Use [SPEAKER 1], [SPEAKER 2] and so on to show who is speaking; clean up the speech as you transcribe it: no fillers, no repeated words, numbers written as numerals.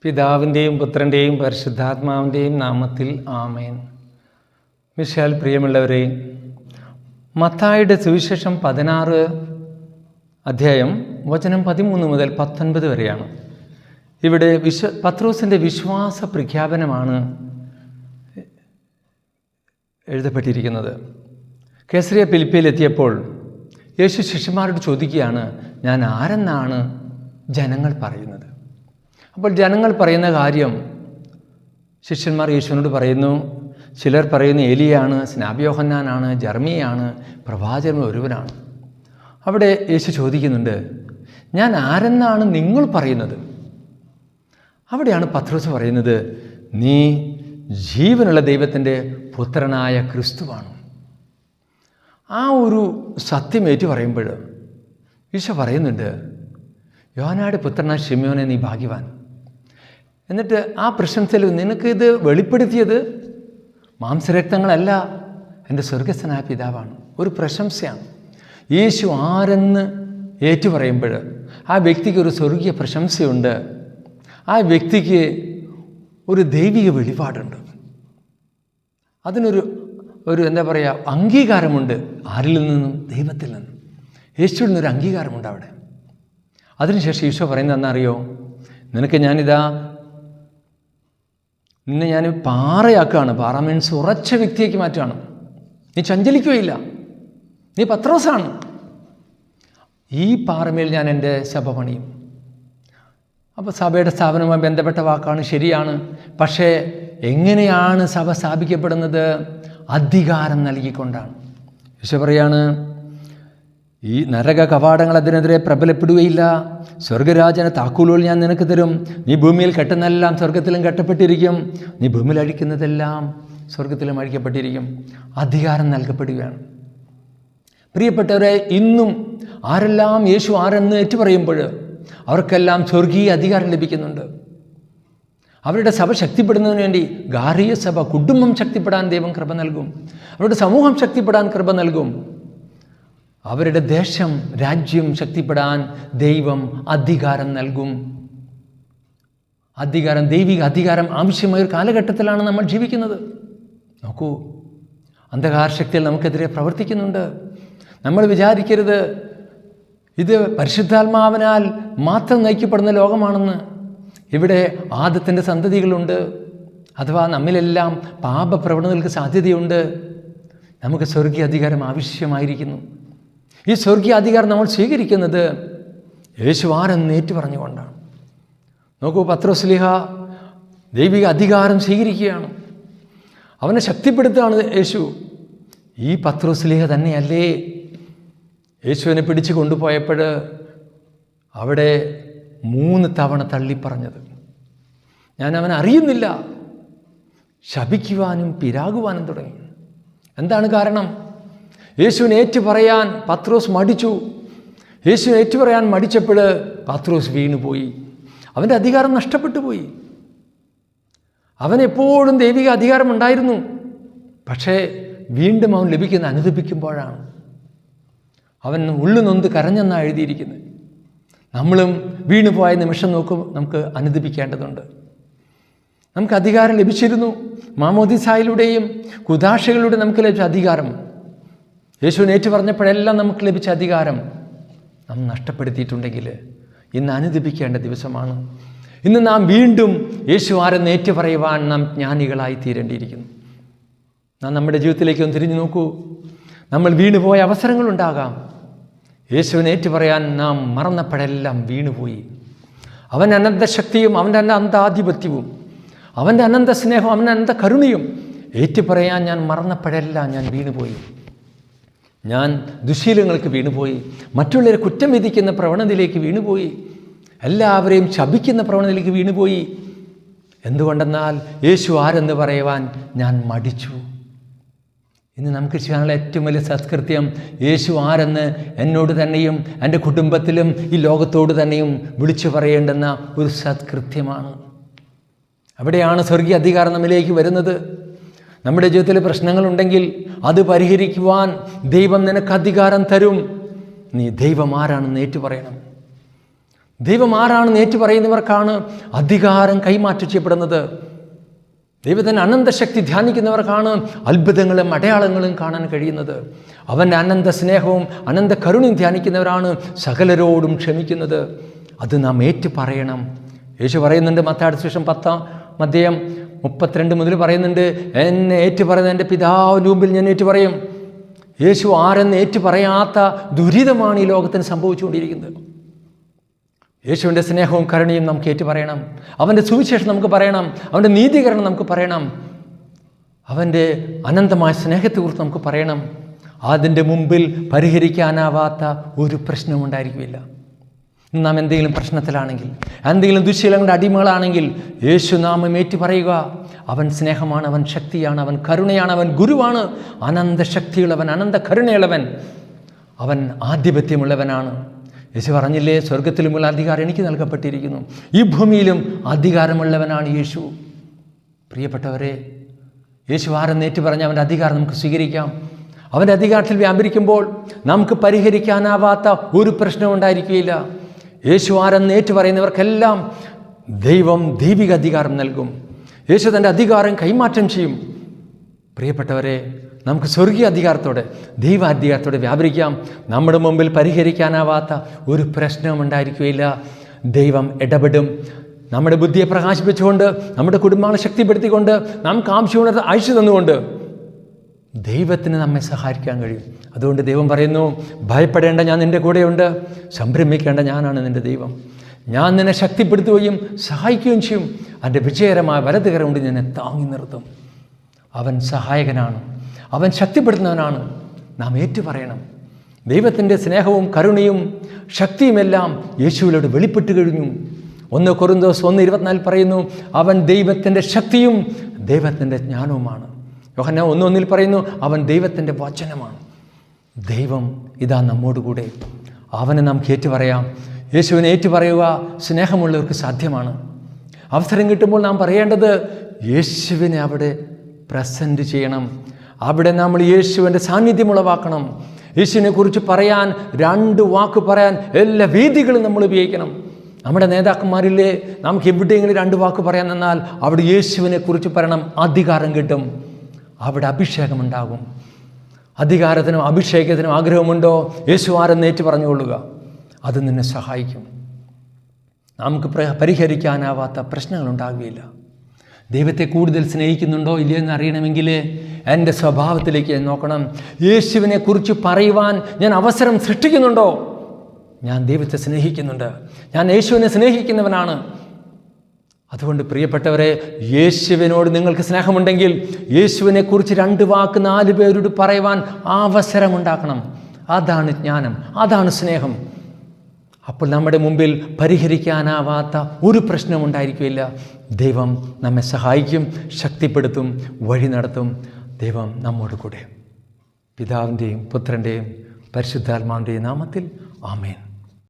[SPEAKER 1] പിതാവിൻ്റെയും പുത്രൻ്റെയും പരിശുദ്ധാത്മാവിൻ്റെയും നാമത്തിൽ ആമേൻ. വിശാൽ പ്രിയമുള്ളവരെ, മത്തായിയുടെ സുവിശേഷം 16 അധ്യായം വചനം 13 മുതൽ 19 വരെയാണ്. ഇവിടെ പത്രോസിൻ്റെ വിശ്വാസ പ്രഖ്യാപനമാണ് എഴുതപ്പെട്ടിരിക്കുന്നത്. കേസറിയ ഫിലിപ്പിയിലെത്തിയപ്പോൾ യേശു ശിഷ്യന്മാരോട് ചോദിക്കുകയാണ്, ഞാൻ ആരെന്നാണ് ജനങ്ങൾ പറയുന്നത്? അപ്പോൾ ജനങ്ങൾ പറയുന്ന കാര്യം ശിഷ്യന്മാർ യേശുവിനോട് പറയുന്നു. ചിലർ പറയുന്നു ഏലിയാണ്, സ്നാപക യോഹന്നാനാണ്, ജർമിയാണ്, പ്രവാചകൻ ഒരുവനാണ്. അവിടെ യേശു ചോദിക്കുന്നുണ്ട്, ഞാൻ ആരെന്നാണ് നിങ്ങൾ പറയുന്നത്? അവിടെയാണ് പത്രോസ് പറയുന്നത്, നീ ജീവനുള്ള ദൈവത്തിൻ്റെ പുത്രനായ ക്രിസ്തുവാണ്. ആ ഒരു സത്യം ഏറ്റു പറയുമ്പോൾ ഈശോ പറയുന്നുണ്ട്, യോഹന്നായുടെ പുത്രനായ ശിമയോനെ നീ ഭാഗ്യവാൻ. എന്നിട്ട് ആ പ്രശംസയിൽ നിനക്കിത് വെളിപ്പെടുത്തിയത് മാംസരക്തങ്ങളല്ല, എൻ്റെ സ്വർഗസ്ഥനായ പിതാവാണ്. ഒരു പ്രശംസയാണ്. യേശു ആരെന്ന് ഏറ്റുപറയുമ്പോൾ ആ വ്യക്തിക്ക് ഒരു സ്വർഗീയ പ്രശംസയുണ്ട്. ആ വ്യക്തിക്ക് ഒരു ദൈവിക വെളിപാടുണ്ട്. അതിനൊരു എന്താ പറയുക, അംഗീകാരമുണ്ട്. ആരിൽ നിന്നും? ദൈവത്തിൽ നിന്നും. യേശുവിൽ നിന്നൊരു അംഗീകാരമുണ്ട് അവിടെ. അതിനുശേഷം ഈശോ പറയുന്നത് എന്നറിയോ, നിനക്ക് നിന്നെ ഞാൻ പാറയാക്കുകയാണ്. പാറ മീൻസ് ഉറച്ച വ്യക്തിയേക്ക് മാറ്റുകയാണ്. നീ ചഞ്ചലിക്കുകയില്ല, നീ പത്രോസാണ്. ഈ പാറമേൽ ഞാൻ എൻ്റെ സഭ പണിയും. അപ്പോൾ സഭയുടെ സ്ഥാപനവുമായി ബന്ധപ്പെട്ട വാക്കാണ്, ശരിയാണ്. പക്ഷേ എങ്ങനെയാണ് സഭ സ്ഥാപിക്കപ്പെടുന്നത്? അധികാരം നൽകിക്കൊണ്ടാണ്. ഈശോ പറയാണ്, ഈ നരക കവാടങ്ങൾ അതിനെതിരെ പ്രബലപ്പെടുകയില്ല. സ്വർഗരാജന താക്കോലുകൾ ഞാൻ നിനക്ക് തരും. നീ ഭൂമിയിൽ കെട്ടുന്നതെല്ലാം സ്വർഗത്തിലും കെട്ടപ്പെട്ടിരിക്കും, നീ ഭൂമിയിൽ അഴിക്കുന്നതെല്ലാം സ്വർഗത്തിലും അഴിക്കപ്പെട്ടിരിക്കും. അധികാരം നൽകപ്പെടുകയാണ്. പ്രിയപ്പെട്ടവരെ, ഇന്നും ആരെല്ലാം യേശു ആരെന്ന് ഏറ്റുപറയുമ്പോൾ അവർക്കെല്ലാം സ്വർഗീയ അധികാരം ലഭിക്കുന്നുണ്ട്. അവരുടെ സഭ ശക്തിപ്പെടുന്നതിന് വേണ്ടി ഗാർഹിക സഭ, കുടുംബം ശക്തിപ്പെടാൻ ദൈവം കൃപ നൽകും. അവരുടെ സമൂഹം ശക്തിപ്പെടാൻ കൃപ നൽകും. അവരുടെ ദേശം, രാജ്യം ശക്തിപ്പെടാൻ ദൈവം അധികാരം നൽകും. അധികാരം, ദൈവിക അധികാരം ആവശ്യമായ ഒരു കാലഘട്ടത്തിലാണ് നമ്മൾ ജീവിക്കുന്നത്. നോക്കൂ, അന്ധകാര ശക്തികൾ നമുക്കെതിരെ പ്രവർത്തിക്കുന്നുണ്ട്. നമ്മൾ വിചാരിക്കരുത് ഇത് പരിശുദ്ധാത്മാവിനാൽ മാത്രം നയിക്കപ്പെടുന്ന ലോകമാണെന്ന്. ഇവിടെ ആദത്തിൻ്റെ സന്തതികളുണ്ട്, അഥവാ നമ്മിലെല്ലാം പാപപ്രവണതകൾക്ക് സാധ്യതയുണ്ട്. നമുക്ക് സ്വർഗീയ അധികാരം ആവശ്യമായിരിക്കുന്നു. ഈ സ്വർഗീയ അധികാരം നമ്മൾ സ്വീകരിക്കുന്നത് യേശു ആരെന്ന് ഏറ്റുപറഞ്ഞുകൊണ്ടാണ്. നോക്കൂ, പത്രോസ്ലീഹ ദൈവിക അധികാരം സ്വീകരിക്കുകയാണ്. അവനെ ശക്തിപ്പെടുത്തുകയാണ് യേശു. ഈ പത്രോസ്ലീഹ തന്നെയല്ലേ യേശുവിനെ പിടിച്ചു കൊണ്ടുപോയപ്പോൾ അവിടെ 3 തവണ തള്ളിപ്പറഞ്ഞത്? ഞാൻ അവനെ അറിയുന്നില്ല. ശപിക്കുവാനും പിരാകുവാനും തുടങ്ങി. എന്താണ് കാരണം? യേശുവിനെ ഏറ്റുപറയാൻ പത്രോസ് മടിച്ചു. യേശുവിനെ ഏറ്റുപറയാൻ മടിച്ചപ്പോൾ പത്രോസ് വീണുപോയി. അവൻ്റെ അധികാരം നഷ്ടപ്പെട്ടു പോയി. അവനെപ്പോഴും ദൈവിക അധികാരം ഉണ്ടായിരുന്നു. പക്ഷേ വീണ്ടും അവൻ അനുദപിക്കുമ്പോഴാണ് അവൻ ഉള്ളുനൊന്ത് കരഞ്ഞെന്നാണ് എഴുതിയിരിക്കുന്നത്. നമ്മളും വീണുപോയ നിമിഷം നമുക്ക് അനുദപിക്കേണ്ടതുണ്ട്. നമുക്ക് അധികാരം ലഭിച്ചിരുന്നു. മാമോദീസായിലൂടെയും കുദാശകളിലൂടെ നമുക്ക് ലഭിച്ച അധികാരം, യേശുവിനെ ഏറ്റുപറഞ്ഞപ്പോഴെല്ലാം നമുക്ക് ലഭിച്ച അധികാരം നാം നഷ്ടപ്പെടുത്തിയിട്ടുണ്ടെങ്കിൽ ഇന്ന് അനുദപിക്കേണ്ട ദിവസമാണ്. ഇന്ന് നാം വീണ്ടും യേശു ആരെന്ന് ഏറ്റുപറയുവാൻ നാം ജ്ഞാനികളായി തീരേണ്ടിയിരിക്കുന്നു. നാം നമ്മുടെ ജീവിതത്തിലേക്ക് ഒന്ന് തിരിഞ്ഞു നോക്കൂ. നമ്മൾ വീണുപോയ അവസരങ്ങളുണ്ടാകാം. യേശുവിനെ ഏറ്റുപറയാൻ നാം മറന്നപ്പോഴെല്ലാം വീണുപോയി. അവൻ്റെ അനന്ത ശക്തിയും അവൻ്റെ അനന്താധിപത്യവും അവൻ്റെ അനന്ത സ്നേഹവും അവൻ്റെ അനന്ത കരുണയും ഏറ്റുപറയാൻ ഞാൻ മറന്നപ്പോഴെല്ലാം ഞാൻ വീണുപോയി. ഞാൻ ദുശീലങ്ങൾക്ക് വീണുപോയി. മറ്റുള്ളവരെ കുറ്റം വിധിക്കുന്ന പ്രവണതയിലേക്ക് വീണുപോയി. എല്ലാവരെയും ശപിക്കുന്ന പ്രവണതയിലേക്ക് വീണുപോയി. എന്തുകൊണ്ടെന്നാൽ യേശു ആരെന്ന് പറയുവാൻ ഞാൻ മടിച്ചു. ഇന്ന് നമുക്ക് ചെയ്യാനുള്ള ഏറ്റവും വലിയ സത്കൃത്യം യേശു ആരെന്ന് എന്നോട് തന്നെയും എൻ്റെ കുടുംബത്തിലും ഈ ലോകത്തോട് തന്നെയും വിളിച്ചു പറയേണ്ടുന്ന ഒരു സത്കൃത്യമാണ്. അവിടെയാണ് സ്വർഗീയ അധികാരം നമ്മിലേക്ക് വരുന്നത്. നമ്മുടെ ജീവിതത്തിൽ പ്രശ്നങ്ങളുണ്ടെങ്കിൽ അത് പരിഹരിക്കുവാൻ ദൈവം നിനക്ക് അധികാരം തരും. നീ ദൈവം ആരാണെന്ന് ഏറ്റുപറയണം. ദൈവം ആരാണെന്ന് ഏറ്റുപറയുന്നവർക്കാണ് അധികാരം കൈമാറ്റം ചെയ്യപ്പെടുന്നത്. ദൈവത്തിൻ്റെ അനന്തശക്തി ധ്യാനിക്കുന്നവർക്കാണ് അത്ഭുതങ്ങളും അടയാളങ്ങളും കാണാൻ കഴിയുന്നത്. അവൻ്റെ അനന്ത സ്നേഹവും അനന്ത കരുണയും ധ്യാനിക്കുന്നവരാണ് സകലരോടും ക്ഷമിക്കുന്നത്. അത് നാം ഏറ്റുപറയണം. യേശു പറയുന്നുണ്ട്, മത്തായിയുടെ സുവിശേഷം 10:32 മുതൽ പറയുന്നുണ്ട്, എന്നെ ഏറ്റുപറയുന്ന എൻ്റെ പിതാവിൻ്റെ മുമ്പിൽ ഞാൻ ഏറ്റുപറയും. യേശു ആരെന്ന് ഏറ്റുപറയാത്ത ദുരിതമാണ് ഈ ലോകത്തിന് സംഭവിച്ചുകൊണ്ടിരിക്കുന്നത്. യേശുവിൻ്റെ സ്നേഹവും കരുണയും നമുക്ക് ഏറ്റുപറയണം. അവൻ്റെ സുവിശേഷം നമുക്ക് പറയണം. അവൻ്റെ നീതീകരണം നമുക്ക് പറയണം. അവൻ്റെ അനന്തമായ സ്നേഹത്തെക്കുറിച്ച് നമുക്ക് പറയണം. അതിൻ്റെ മുമ്പിൽ പരിഹരിക്കാനാവാത്ത ഒരു പ്രശ്നവും ഉണ്ടായിരിക്കില്ല. നാം എന്തെങ്കിലും പ്രശ്നത്തിലാണെങ്കിൽ, എന്തെങ്കിലും ദുശ്ശീലങ്ങളുടെ അടിമകളാണെങ്കിൽ യേശുനാമം ഏറ്റുപറയുക. അവൻ സ്നേഹമാണ്, അവൻ ശക്തിയാണ്, അവൻ കരുണയാണ്, അവൻ ഗുരുവാണ്, അനന്ത ശക്തിയുള്ളവൻ, അനന്ത കരുണയുള്ളവൻ, അവൻ ആധിപത്യമുള്ളവനാണ്. യേശു പറഞ്ഞില്ലേ, സ്വർഗത്തിലുമുള്ള അധികാരം എനിക്ക് നൽകപ്പെട്ടിരിക്കുന്നു, ഈ ഭൂമിയിലും അധികാരമുള്ളവനാണ് യേശു. പ്രിയപ്പെട്ടവരെ, യേശു ആരെന്ന് ഏറ്റുപറഞ്ഞ് അവൻ്റെ അധികാരം നമുക്ക് സ്വീകരിക്കാം. അവൻ്റെ അധികാരത്തിൽ വ്യാപരിക്കുമ്പോൾ നമുക്ക് പരിഹരിക്കാനാവാത്ത ഒരു പ്രശ്നവും ഉണ്ടായിരിക്കുകയില്ല. യേശു ആരെന്ന് ഏറ്റുപറയുന്നവർക്കെല്ലാം ദൈവം ദൈവിക അധികാരം നൽകും. യേശു തൻ്റെ അധികാരം കൈമാറ്റം ചെയ്യും. പ്രിയപ്പെട്ടവരെ, നമുക്ക് സ്വർഗീയ അധികാരത്തോടെ, ദൈവാധികാരത്തോടെ വ്യാപരിക്കാം. നമ്മുടെ മുമ്പിൽ പരിഹരിക്കാനാവാത്ത ഒരു പ്രശ്നവും ഉണ്ടായിരിക്കുകയില്ല. ദൈവം ഇടപെടും. നമ്മുടെ ബുദ്ധിയെ പ്രകാശിപ്പിച്ചുകൊണ്ട്, നമ്മുടെ കുടുംബങ്ങളെ ശക്തിപ്പെടുത്തിക്കൊണ്ട്, നമുക്ക് ആവശ്യമുള്ളത് അയച്ചു തന്നുകൊണ്ട് ദൈവത്തിന് നമ്മെ സഹായിക്കാൻ കഴിയും. അതുകൊണ്ട് ദൈവം പറയുന്നു, ഭയപ്പെടേണ്ട, ഞാൻ നിൻ്റെ കൂടെയുണ്ട്. സംരംഭിക്കേണ്ട, ഞാനാണ് നിൻ്റെ ദൈവം. ഞാൻ നിന്നെ ശക്തിപ്പെടുത്തുകയും സഹായിക്കുകയും ചെയ്യും. എൻ്റെ വിജയകരമായ വലതുകരം കൊണ്ട് നിന്നെ താങ്ങി നിർത്തും. അവൻ സഹായകനാണ്, അവൻ ശക്തിപ്പെടുത്തുന്നവനാണ്. നാം ഏറ്റുപറയണം. ദൈവത്തിൻ്റെ സ്നേഹവും കരുണയും ശക്തിയുമെല്ലാം യേശുവിലൂടെ വെളിപ്പെട്ട് കഴിഞ്ഞു. 1 കൊരിന്തോസ് 1:24 പറയുന്നു, അവൻ ദൈവത്തിൻ്റെ ശക്തിയും ദൈവത്തിൻ്റെ ജ്ഞാനവുമാണ്. യോഹന്നാൻ 1:1 പറയുന്നു, അവൻ ദൈവത്തിൻ്റെ വചനമാണ്. ദൈവം ഇതാ നമ്മോടുകൂടെ. അവനെ നമുക്ക് ഏറ്റുപറയാം. യേശുവിനെ ഏറ്റുപറയുക സ്നേഹമുള്ളവർക്ക് സാധ്യമാണ്. അവസരം കിട്ടുമ്പോൾ നാം പറയേണ്ടത് യേശുവിനെ അവിടെ പ്രസൻറ്റ് ചെയ്യണം. അവിടെ നമ്മൾ യേശുവിൻ്റെ സാന്നിധ്യം ഉളവാക്കണം. യേശുവിനെ കുറിച്ച് പറയാൻ, 2 വാക്ക് പറയാൻ എല്ലാ വേദികളും നമ്മൾ ഉപയോഗിക്കണം. നമ്മുടെ നേതാക്കന്മാരില്ലേ, നമുക്ക് എവിടെയെങ്കിലും 2 വാക്ക് പറയാൻ നിന്നാൽ അവിടെ യേശുവിനെ കുറിച്ച് പറയണം. അധികാരം കിട്ടും, അവിടെ അഭിഷേകമുണ്ടാകും. അധികാരത്തിനും അഭിഷേകത്തിനും ആഗ്രഹമുണ്ടോ, യേശു ആരെന്ന് ഏറ്റു പറഞ്ഞുകൊള്ളുക. അത് നിന്നെ സഹായിക്കും. നമുക്ക് പരിഹരിക്കാനാവാത്ത പ്രശ്നങ്ങളുണ്ടാകുകയില്ല. ദൈവത്തെ കൂടുതൽ സ്നേഹിക്കുന്നുണ്ടോ ഇല്ലയെന്ന് അറിയണമെങ്കിൽ എൻ്റെ സ്വഭാവത്തിലേക്ക് നോക്കണം. യേശുവിനെ കുറിച്ച് പറയുവാൻ ഞാൻ അവസരം സൃഷ്ടിക്കുന്നുണ്ടോ? ഞാൻ ദൈവത്തെ സ്നേഹിക്കുന്നുണ്ട്, ഞാൻ യേശുവിനെ സ്നേഹിക്കുന്നവനാണ്. അതുകൊണ്ട് പ്രിയപ്പെട്ടവരെ, യേശുവിനോട് നിങ്ങൾക്ക് സ്നേഹമുണ്ടെങ്കിൽ യേശുവിനെക്കുറിച്ച് 2 വാക്ക് 4 പേരോട് പറയുവാൻ അവസരമുണ്ടാക്കണം. അതാണ് ജ്ഞാനം, അതാണ് സ്നേഹം. അപ്പോൾ നമ്മുടെ മുമ്പിൽ പരിഹരിക്കാനാവാത്ത ഒരു പ്രശ്നവും ഉണ്ടായിരിക്കില്ല. ദൈവം നമ്മെ സഹായിക്കും, ശക്തിപ്പെടുത്തും, വഴി നടത്തും. ദൈവം നമ്മോട് കൂടെ. പിതാവിൻ്റെയും പുത്രൻ്റെയും പരിശുദ്ധാത്മാവിൻ്റെയും നാമത്തിൽ ആമേൻ.